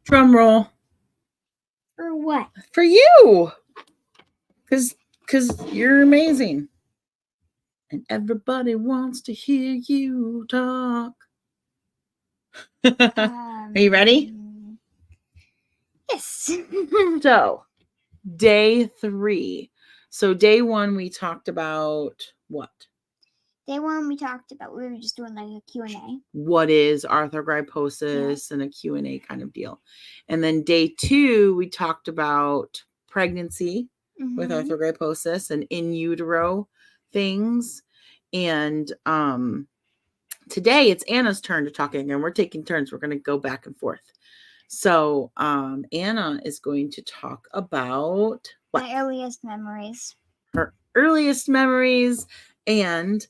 Drum roll. For what? For you. Because you're amazing. And everybody wants to hear you talk. Are you ready? Yes. So, day 3. So, day 1, we talked about what? Day 1, we talked about, we were just doing like a Q&A. What is arthrogryposis and a Q&A kind of deal. And then day 2, we talked about pregnancy with arthrogryposis and in utero things. And today it's Anna's turn to talk again. We're taking turns. We're going to go back and forth. So Anna is going to talk about what? My earliest memories. Her earliest memories. And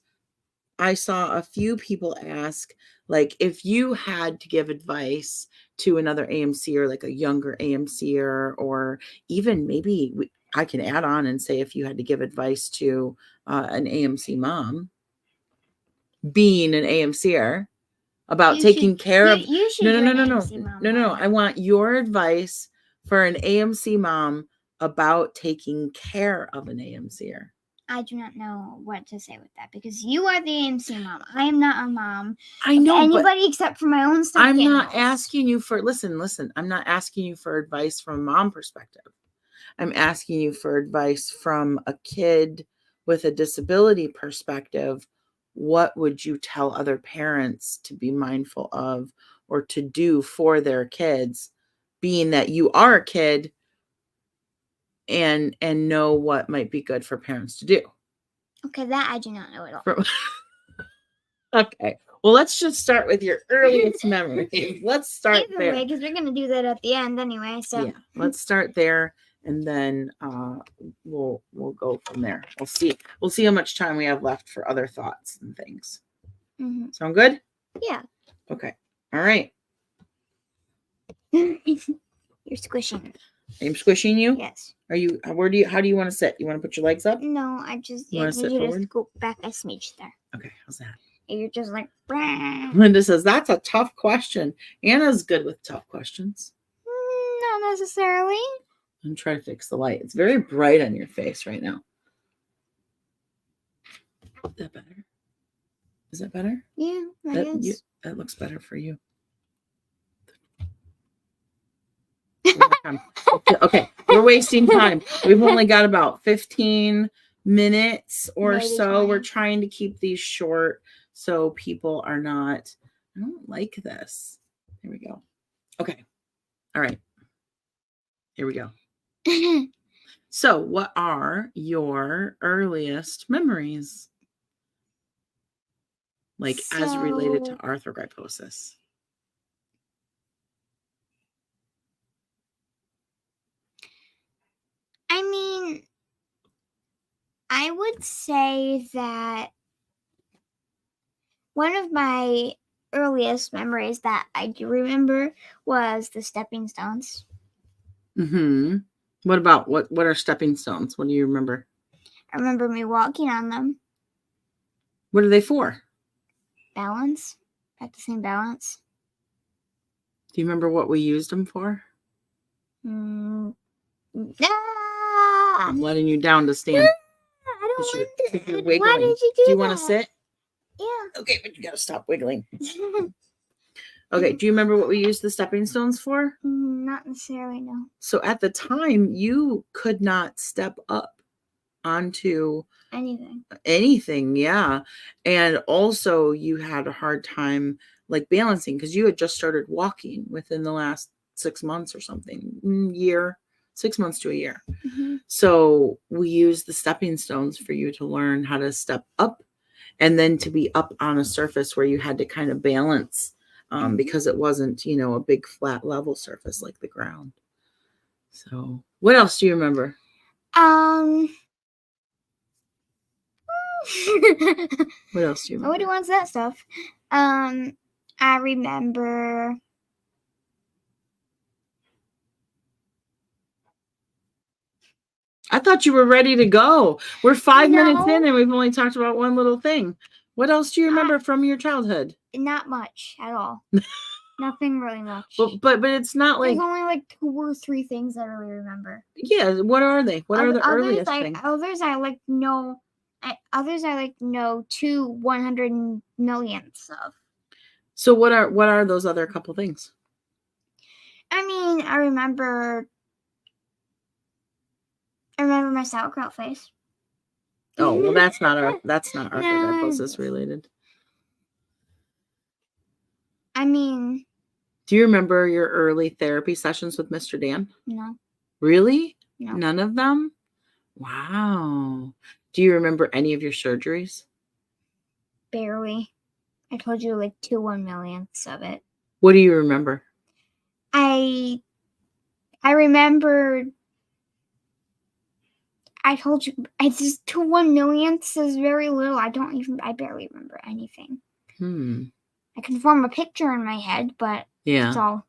I saw a few people ask, like, if you had to give advice to another AMCer, like a younger AMCer, or even maybe I can add on and say if you had to give advice to an AMC mom, being an AMCer, about taking care of. No. I want your advice for an AMC mom about taking care of an AMCer. I do not know what to say with that because you are the AMC mom. I am not a mom. I know anybody except for my own stuff. I'm not asking you for listen. I'm not asking you for advice from a mom perspective. I'm asking you for advice from a kid with a disability perspective. What would you tell other parents to be mindful of or to do for their kids, being that you are a kid and know what might be good for parents to do? Okay, that I do not know at all. Okay. Well, let's just start with your earliest memory. Let's start there. Either way, because we're going to do that at the end anyway. So yeah, let's start there. And then we'll go from there. We'll see how much time we have left for other thoughts and things. Sound good? Yeah. Okay. All right. You're squishing. I'm squishing you? Yes. How do you want to sit? You want to put your legs up? No, I just you want to sit forward? Just go back a smidge there. Okay, how's that? And you're just like Linda says that's a tough question. Anna's good with tough questions. Not necessarily. I'm trying to fix the light. It's very bright on your face right now. Is that better? Is that better? Yeah, that looks better for you. Okay, we're wasting time. We've only got about 15 minutes or maybe so. 20. We're trying to keep these short so people are not, I don't like this. Here we go. Okay. All right. Here we go. So, what are your earliest memories? Like, as related to arthrogryposis? I mean, I would say that one of my earliest memories that I do remember was the stepping stones. What about what are stepping stones? What do you remember? I remember me walking on them. What are they for? Balance. Practicing balance. Do you remember what we used them for? No. I'm letting you down to stand. I don't want to. You're wiggling. Why did you do you want to sit? Yeah. Okay, but you got to stop wiggling. Okay, do you remember what we used the stepping stones for? Not necessarily, no. So at the time, you could not step up onto anything, yeah. And also you had a hard time like balancing because you had just started walking within the last 6 months or something, 6 months to a year. So we used the stepping stones for you to learn how to step up and then to be up on a surface where you had to kind of balance because it wasn't, a big flat level surface like the ground. So what else do you remember? What else do you remember? Nobody wants that stuff. I remember I thought you were ready to go. We're 5 minutes in and we've only talked about one little thing. What else do you remember from your childhood? Not much at all. Nothing really much. But it's not like there's only like 2 or 3 things I really remember. Yeah, what are they? What are the earliest things? Others I like know. Others I like know 100 millionths of. So what are those other couple things? I mean, I remember my sauerkraut face. Oh, well, that's not arthrogryposis related. I mean, do you remember your early therapy sessions with Mr. Dan? No. Really? No. None of them? Wow. Do you remember any of your surgeries? Barely. I told you like 2 1/millionths of it. What do you remember? I remember. I told you, it's just 2 1/millionths is very little. I barely remember anything. I can form a picture in my head, but that's all.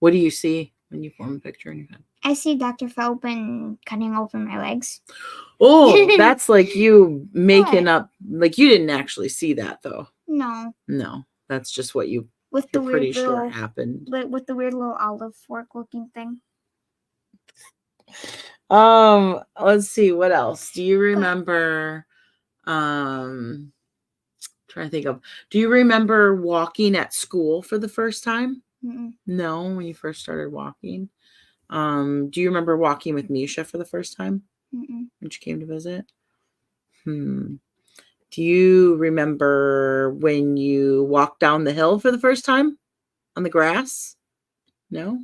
What do you see when you form a picture in your head? I see Dr. Feldman cutting open my legs. Oh, that's like you making up. Like you didn't actually see that though. No. No, that's just what you're the pretty sure happened. With the weird little olive fork looking thing. Let's see, what else do you remember? Trying to think of. Do you remember walking at school for the first time? No, when you first started walking. Do you remember walking with Misha for the first time? When she came to visit? Do you remember when you walked down the hill for the first time on the grass? No?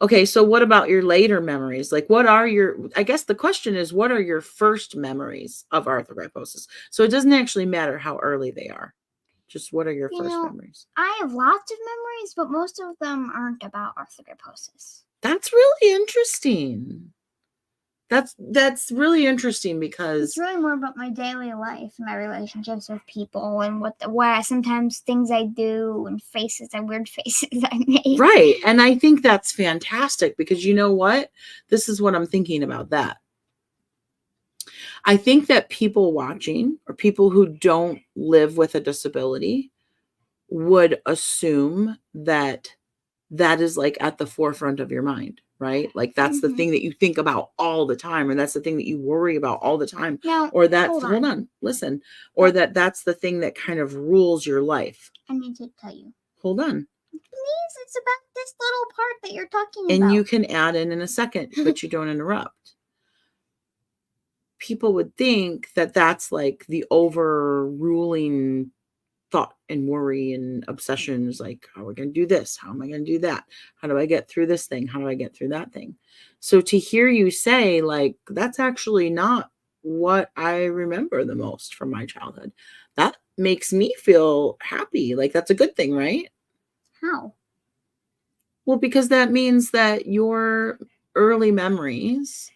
Okay, so what about your later memories? Like I guess the question is, what are your first memories of arthrogryposis? So it doesn't actually matter how early they are. Just what are your first memories? I have lots of memories, but most of them aren't about arthrogryposis. That's really interesting. That's really interesting because it's really more about my daily life, my relationships with people, and what sometimes things I do and weird faces I make. Right. And I think that's fantastic because you know what? This is what I'm thinking about that. I think that people watching or people who don't live with a disability would assume that is like at the forefront of your mind, right? Like that's the thing that you think about all the time, or that's the thing that you worry about all the time. Or that's hold on, listen. Or that's the thing that kind of rules your life. I need to tell you. Hold on. Please, it's about this little part that you're talking about. And you can add in a second, but you don't interrupt. People would think that that's like the overruling thought and worry and obsessions, like, how are we going to do this? How am I going to do that? How do I get through this thing? How do I get through that thing? So to hear you say, like, that's actually not what I remember the most from my childhood, that makes me feel happy. Like, that's a good thing, right? How? Well, because that means that your early memories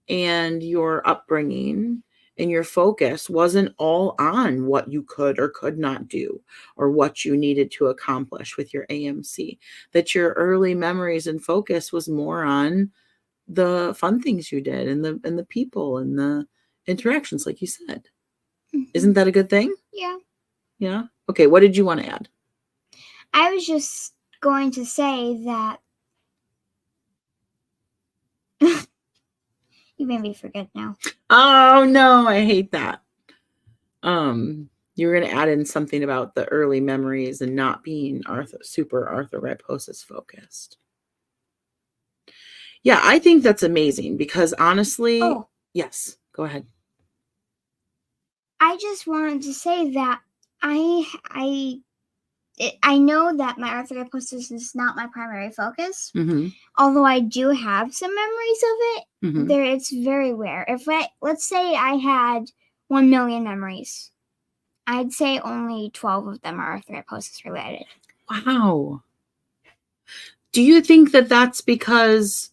and your upbringing and your focus wasn't all on what you could or could not do or what you needed to accomplish with your AMC, that your early memories and focus was more on the fun things you did and the people and the interactions, like you said. Isn't that a good thing? Yeah. Yeah. Okay. What did you want to add? I was just going to say that you made me forget now. Oh no, I hate that. You were going to add in something about the early memories and not being super arthrogryposis focused. Yeah, I think that's amazing because honestly, yes, go ahead. I just wanted to say that I know that my arthrogryposis is not my primary focus. Although I do have some memories of it, it's very rare. Let's say I had 1 million memories, I'd say only 12 of them are arthrogryposis related. Wow. Do you think that that's because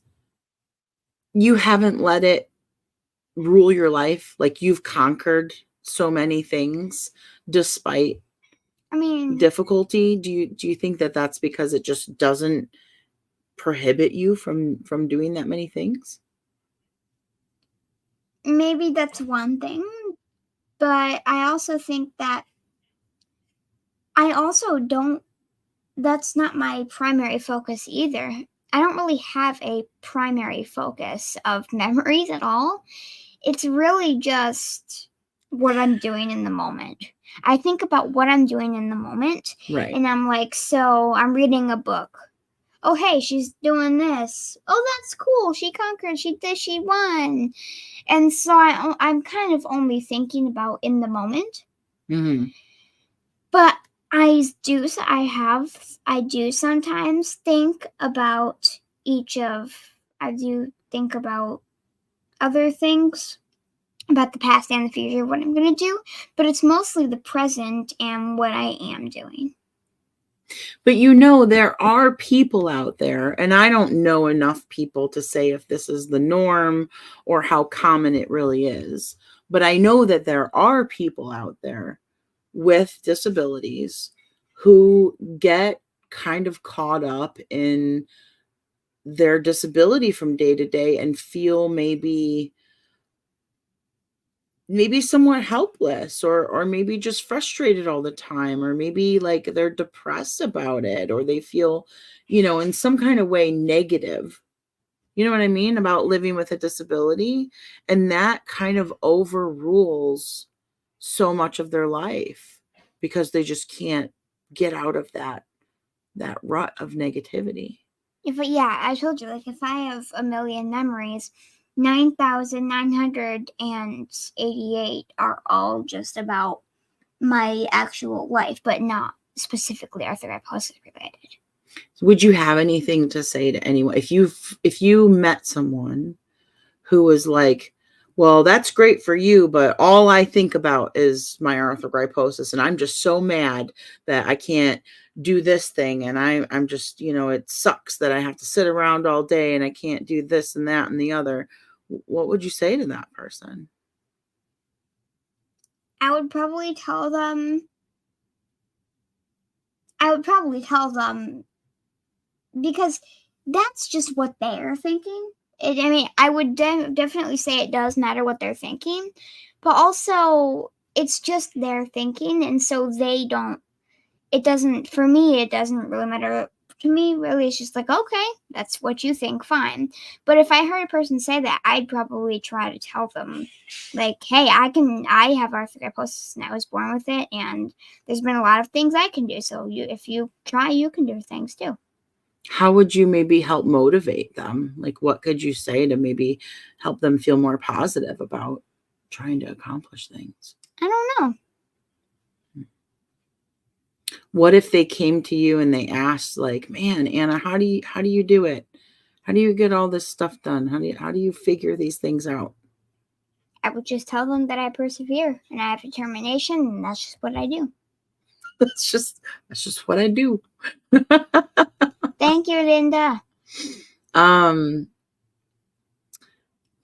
you haven't let it rule your life? Like you've conquered so many things despite difficulty? Do you think that that's because it just doesn't prohibit you from doing that many things? Maybe that's one thing, But I also think that that's not my primary focus either. I don't really have a primary focus of memories at all. It's really just what I'm doing in the moment. I think about what I'm doing in the moment. Right. And I'm like, so I'm reading a book. Oh, hey, she's doing this. Oh, that's cool. She conquered. She did. She won. And so I'm kind of only thinking about in the moment. Mm-hmm. But I do sometimes think about I do think about other things, about the past and the future, what I'm going to do, but it's mostly the present and what I am doing. But there are people out there, and I don't know enough people to say if this is the norm or how common it really is. But I know that there are people out there with disabilities who get kind of caught up in their disability from day to day and feel maybe somewhat helpless, or maybe just frustrated all the time, or maybe like they're depressed about it, or they feel, in some kind of way negative, you know what I mean, about living with a disability. And that kind of overrules so much of their life because they just can't get out of that rut of negativity. I told you, like, if I have a million memories, 9,988 are all just about my actual life, but not specifically arthrogryposis related. Would you have anything to say to anyone if you met someone who was like, well, that's great for you, but all I think about is my arthrogryposis, and I'm just so mad that I can't do this thing, and I'm just, it sucks that I have to sit around all day and I can't do this and that and the other. What would you say to that person? I would probably tell them because that's just what they're thinking. I would definitely say it does matter what they're thinking, but also it's just their thinking, and so it doesn't really matter to me, really. It's just like, okay, that's what you think, fine. But if I heard a person say that, I'd probably try to tell them, like, hey, I have arthrogryposis and I was born with it, and there's been a lot of things I can do, so if you try, you can do things too. How would you maybe help motivate them? Like, what could you say to maybe help them feel more positive about trying to accomplish things? I don't know. What if they came to you and they asked, like, man, Anna, how do you do it? How do you get all this stuff done? How do you figure these things out? I would just tell them that I persevere and I have determination, and that's just what I do. That's just what I do. Thank you, Linda.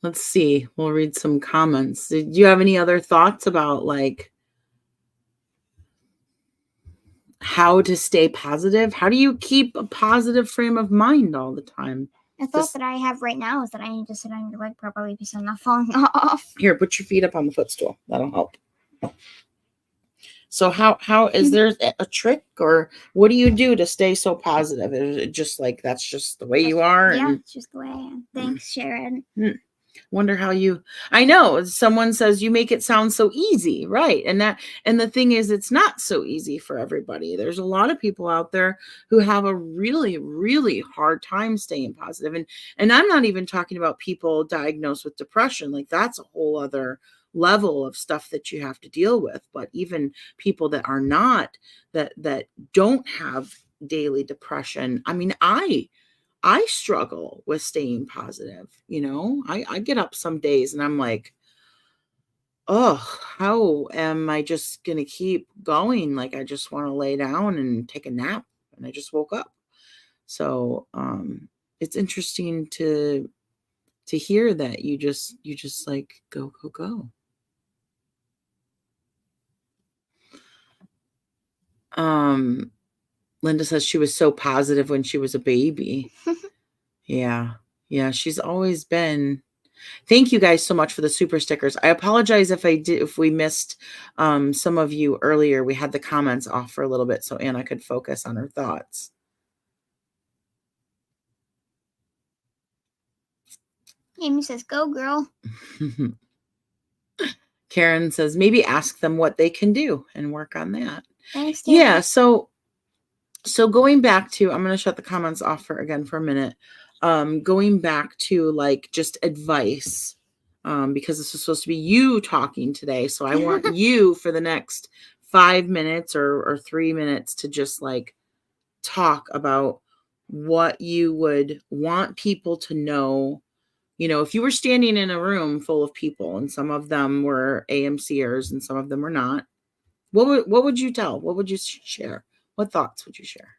Let's see. We'll read some comments. Did you have any other thoughts about, like, how to stay positive? How do you keep a positive frame of mind all the time? A thought that I have right now is that I need to sit on your leg properly because I'm not falling off. Here, put your feet up on the footstool. That'll help. So how is there a trick, or what do you do to stay so positive? Is it just like that's just the way you are? Yeah, it's just the way I am. Thanks, Sharon. Wonder how I know someone says you make it sound so easy, right? And the thing is, it's not so easy for everybody. There's a lot of people out there who have a really, really hard time staying positive. And I'm not even talking about people diagnosed with depression. Like, that's a whole other level of stuff that you have to deal with. But even people that are not, that don't have daily depression. I mean, I struggle with staying positive. I get up some days and I'm like, oh, how am I just going to keep going? Like, I just want to lay down and take a nap, and I just woke up. So, it's interesting to hear that you just like go. Linda says she was so positive when she was a baby. Yeah. She's always been. Thank you guys so much for the super stickers. I apologize if we missed some of you earlier. We had the comments off for a little bit so Anna could focus on her thoughts. Amy says, "Go, girl." Karen says, maybe ask them what they can do and work on that. Thanks, David. Yeah, so going back to, I'm going to shut the comments off for a minute. Going back to like just advice, because this is supposed to be you talking today. So I want you for the next 5 minutes or 3 minutes to just like talk about what you would want people to know. You know, if you were standing in a room full of people and some of them were AMCers and some of them were not, what would you tell? What would you share? What thoughts would you share?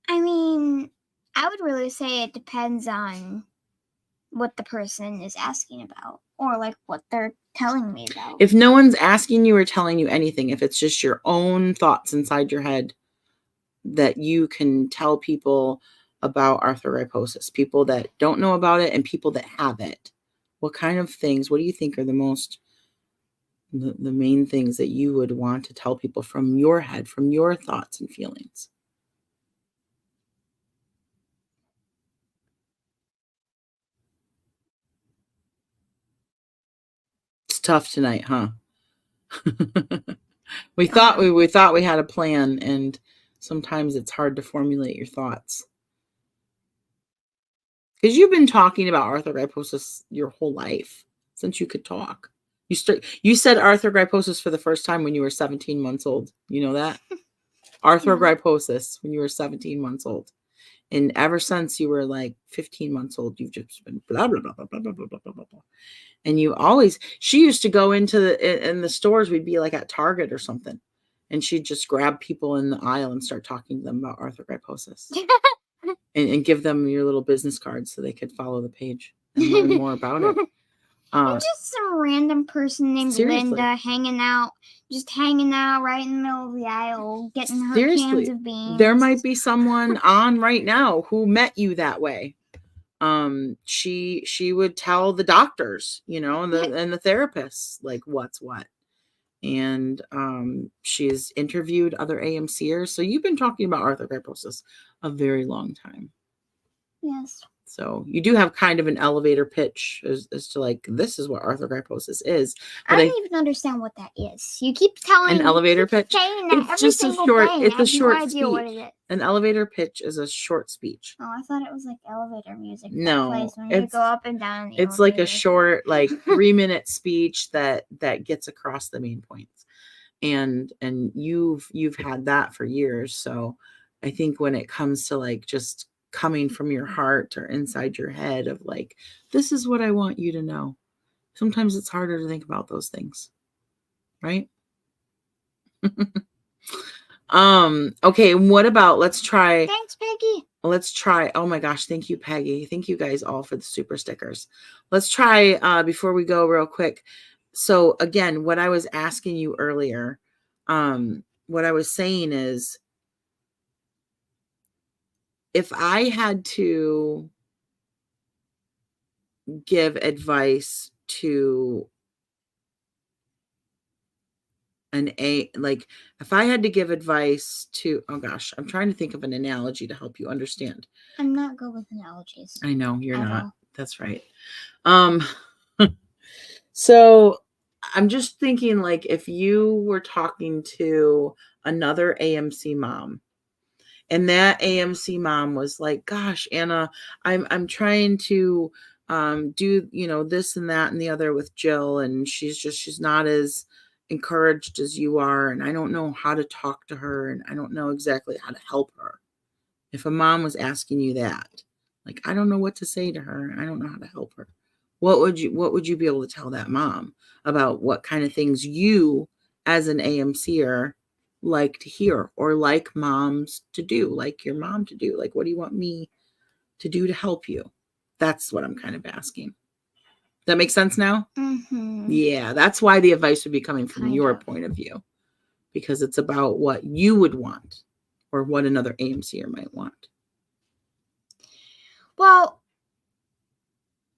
I mean, I would really say it depends on what the person is asking about or like what they're telling me about. If no one's asking you or telling you anything, if it's just your own thoughts inside your head that you can tell people about arthrogryposis, people that don't know about it and people that have it, what kind of things, what do you think are the main things that you would want to tell people from your head, from your thoughts and feelings? It's tough tonight, huh? we thought we had a plan, and sometimes it's hard to formulate your thoughts. Because you've been talking about arthrogryposis your whole life, since you could talk. You said arthrogryposis for the first time when you were 17 months old. You know that? Arthrogryposis when you were 17 months old. And ever since you were like 15 months old, you've just been blah, blah, blah, blah, blah, blah, blah, blah, blah. And she used to go into in the stores, we'd be like at Target or something. And she'd just grab people in the aisle and start talking to them about arthrogryposis. and give them your little business cards so they could follow the page and learn more about it. And just some random person named Linda hanging out right in the middle of the aisle, getting her cans of beans. There might be someone on right now who met you that way. She would tell the doctors, you know, and the therapists like what's what. And she's interviewed other AMCers. So you've been talking about arthrogryposis a very long time. Yes. So you do have kind of an elevator pitch as to like, this is what arthrogryposis is. But I don't even understand what that is. You keep telling me. An elevator pitch? It's just a short, it's a short speech. What it is. An elevator pitch is a short speech. Oh, I thought it was like elevator music. No. That plays when you go up and down. It's like a short, like 3-minute speech that gets across the main points. And you've had that for years. So I think when it comes to like just coming from your heart or inside your head of like, this is what I want you to know. Sometimes it's harder to think about those things, right? Okay, what about, let's try. Thanks, Peggy. Let's try. Oh my gosh, thank you, Peggy. Thank you guys all for the super stickers. Let's try before we go real quick. So again, what I was asking you earlier, what I was saying is, if I had to give advice to if I had to give advice to, oh gosh, I'm trying to think of an analogy to help you understand. I'm not good with analogies. I know you're not. That's right. So I'm just thinking, like, if you were talking to another AMC mom, and that AMC mom was like, gosh, Anna, I'm trying to do, you know, this and that and the other with Jill, and she's not as encouraged as you are, and I don't know how to talk to her, and I don't know exactly how to help her. If a mom was asking you that, like, I don't know what to say to her, I don't know how to help her, what would you be able to tell that mom about what kind of things you as an AMCer like to hear, or like moms to do, like your mom to do? Like, what do you want me to do to help you? That's what I'm kind of asking. That makes sense now? Mm-hmm. Yeah, that's why the advice would be coming from your point of view, because it's about what you would want or what another AMCer might want. Well,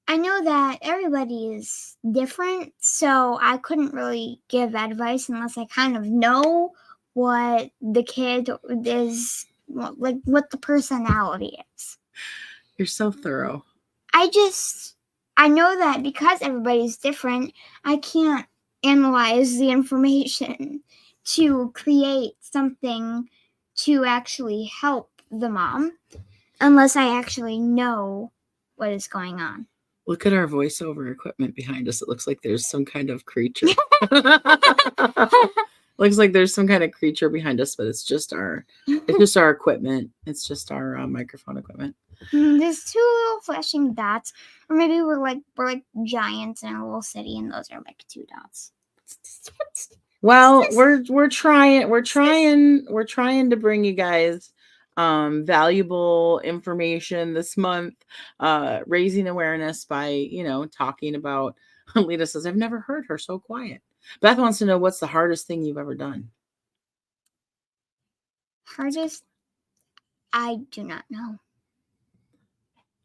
I know that everybody is different, so I couldn't really give advice unless I kind of know what the kid is, like what the personality is. You're so thorough. I know that because everybody's different, I can't analyze the information to create something to actually help the mom unless I actually know what is going on. Look at our voiceover equipment behind us. It looks like there's some kind of creature. Looks like there's some kind of creature behind us, but it's just our equipment. It's just our microphone equipment. There's 2 little flashing dots, or maybe we're like giants in a little city, and those are like 2 dots. Well, we're trying to bring you guys valuable information this month, raising awareness by, talking about. Lita says, I've never heard her so quiet. Beth wants to know, what's the hardest thing you've ever done? Hardest? I do not know.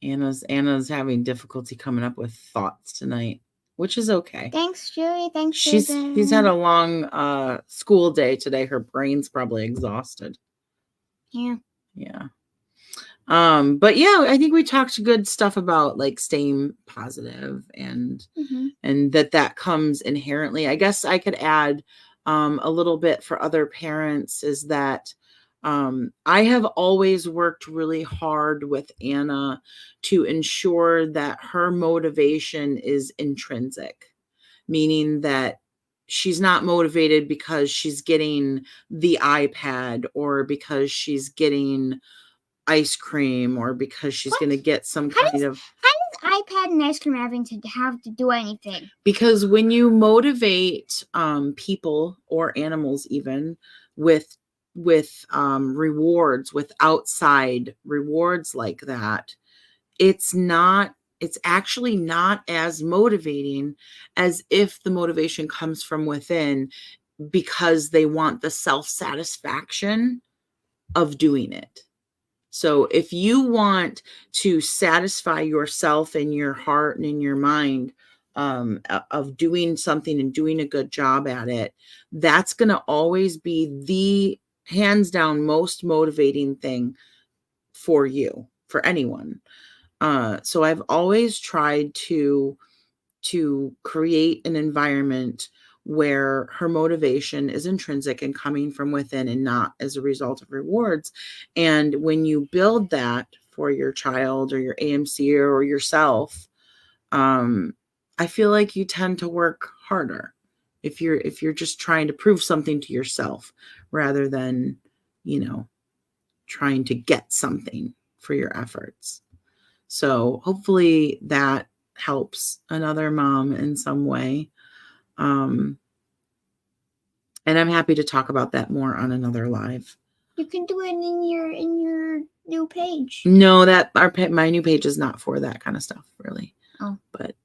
Anna's having difficulty coming up with thoughts tonight, which is okay. Thanks, Julie. Thanks, she's had a long school day today. Her brain's probably exhausted. Yeah. But yeah, I think we talked good stuff about like staying positive and that comes inherently. I guess I could add a little bit for other parents is that I have always worked really hard with Anna to ensure that her motivation is intrinsic, meaning that she's not motivated because she's getting the iPad or because she's getting ice cream or because she's going to get some kind of... How does iPad and ice cream having to have to do anything? Because when you motivate people or animals even with rewards, with outside rewards like that, it's actually not as motivating as if the motivation comes from within because they want the self-satisfaction of doing it. So if you want to satisfy yourself in your heart and in your mind of doing something and doing a good job at it, that's going to always be the hands down most motivating thing for you, for anyone. So I've always tried to create an environment where her motivation is intrinsic and coming from within and not as a result of rewards. And when you build that for your child or your AMCer or yourself, I feel like you tend to work harder if you're just trying to prove something to yourself rather than, trying to get something for your efforts. So hopefully that helps another mom in some way. And I'm happy to talk about that more on another live. You can do it in your new page. No, my new page is not for that kind of stuff, really. Oh, but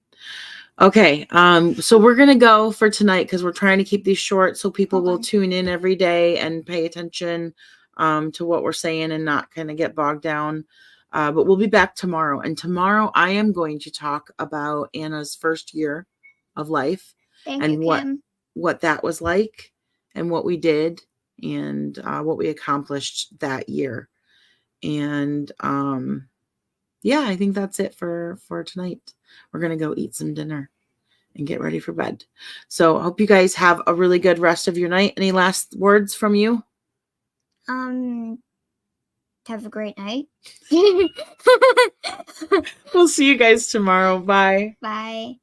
okay. So we're gonna go for tonight because we're trying to keep these short so people will tune in every day and pay attention to what we're saying and not kind of get bogged down. But we'll be back tomorrow. And tomorrow I am going to talk about Anna's first year of life what that was like and what we did and what we accomplished that year. And yeah, I think that's it for tonight. We're going to go eat some dinner and get ready for bed. So I hope you guys have a really good rest of your night. Any last words from you? Have a great night. We'll see you guys tomorrow. Bye. Bye.